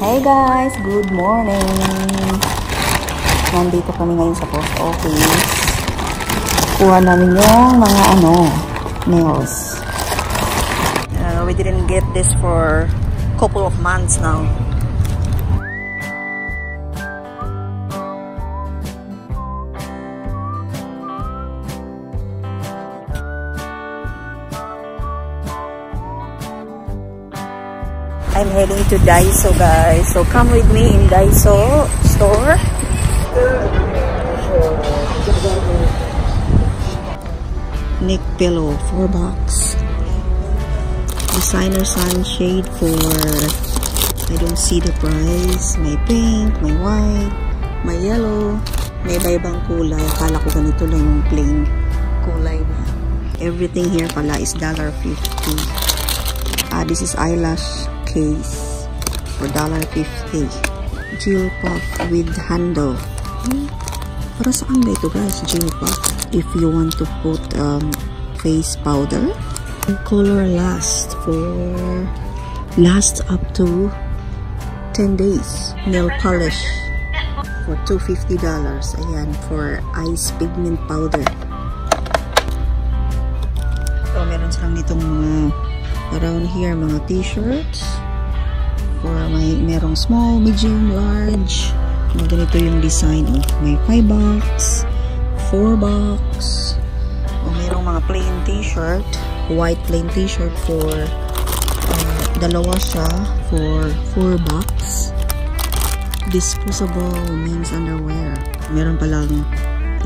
Hey guys, good morning. Nandito kami ngayon sa post office. Kuha namin yung mga nails. We didn't get this for a couple of months now. I'm heading to Daiso, guys. So come with me in Daiso store. Nick pillow, $4. Designer sunshade for, I don't see the price. May pink, may white, may yellow. May iba-ibang kulay. Akala ko ganito lang yung plain kulay na. Everything here pala is $50. This is eyelash case for $50. Gel puff with handle. Para saan ba ito, guys? Gel puff. If you want to put face powder. Color last up to 10 days. Nail polish for $250. Ayan, for eyes pigment powder. So, meron silang ditong around here mga t-shirts. Or merong small, medium, large. Ganito yung design. May $5, $4. O merong mga plain t-shirt. White plain t-shirt for dalawa siya for $4. Disposable men's underwear. Meron palang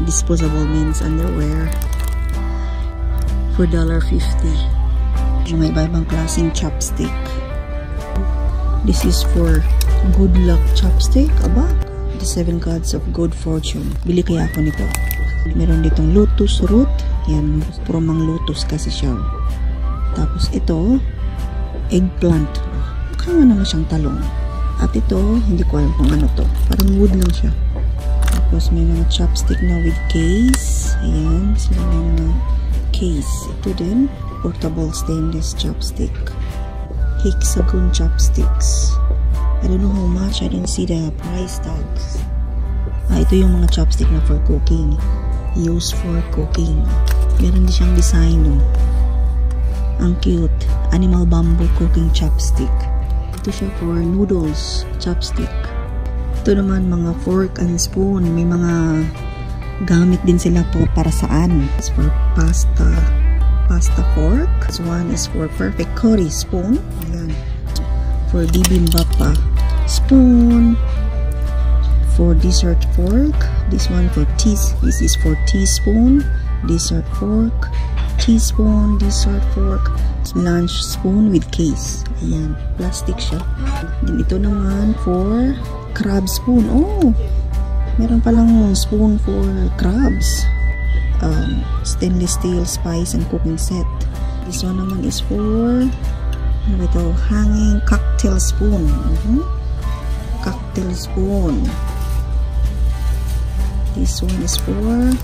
disposable men's underwear for $50. May iba-ibang klaseng chopstick. This is for good luck chopstick. Aba, the 7 gods of good fortune. Bili kaya ako nito. Meron ditong lotus root. Yan, puro mang lotus kasi siya. Tapos ito, eggplant. Kaya naman siyang talong. At ito, hindi ko alam kung ano to. Parang wood lang siya. Tapos may mga chopstick na with case. Ayan, sila may mga case. Ito din, portable stainless chopstick. Hexagon chopsticks. I don't know how much. I don't see the price tags. Ito yung mga chopstick na for cooking. Used for cooking. Meron din siyang design, no? Ang cute. Animal bamboo cooking chopstick. Ito siya for noodles chopstick. Ito naman mga fork and spoon. May mga gamit din sila po para saan. It's for pasta fork. This one is for perfect curry spoon. Ayan. For bibimbap spoon. For dessert fork. This one for this is for teaspoon. Dessert fork. Teaspoon. Dessert fork. Lunch spoon with case. Ayan. Plastic siya. Then ito naman for crab spoon. Oh! Meron palang spoon for crabs. Stainless steel spice and cooking set. This one naman is for hanging cocktail spoon. Cocktail spoon. This one is for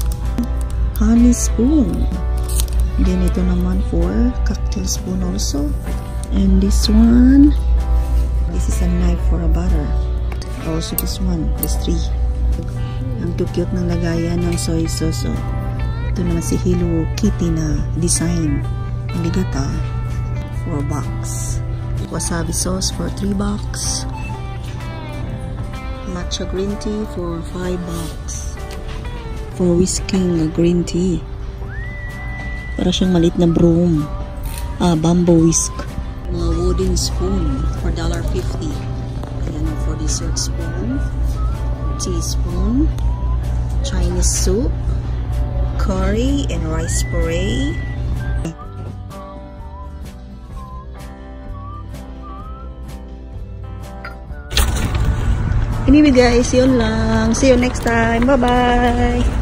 honey spoon. Then ito naman for cocktail spoon also. And this one, this is a knife for a butter. Also this one, this 3. Ang cute ng lagayan ng soy sauce. Ito naman si Hello Kitty na design. Ang bigat $4. Wasabi sauce for $3. Matcha green tea for $5. For whisking green tea. Para siyang maliit na broom. Bamboo whisk. Mga wooden spoon for $50. Ayan for dessert spoon. Teaspoon. Chinese soup. Curry and rice puree. Anyway guys, yun lang. See you next time. Bye-bye!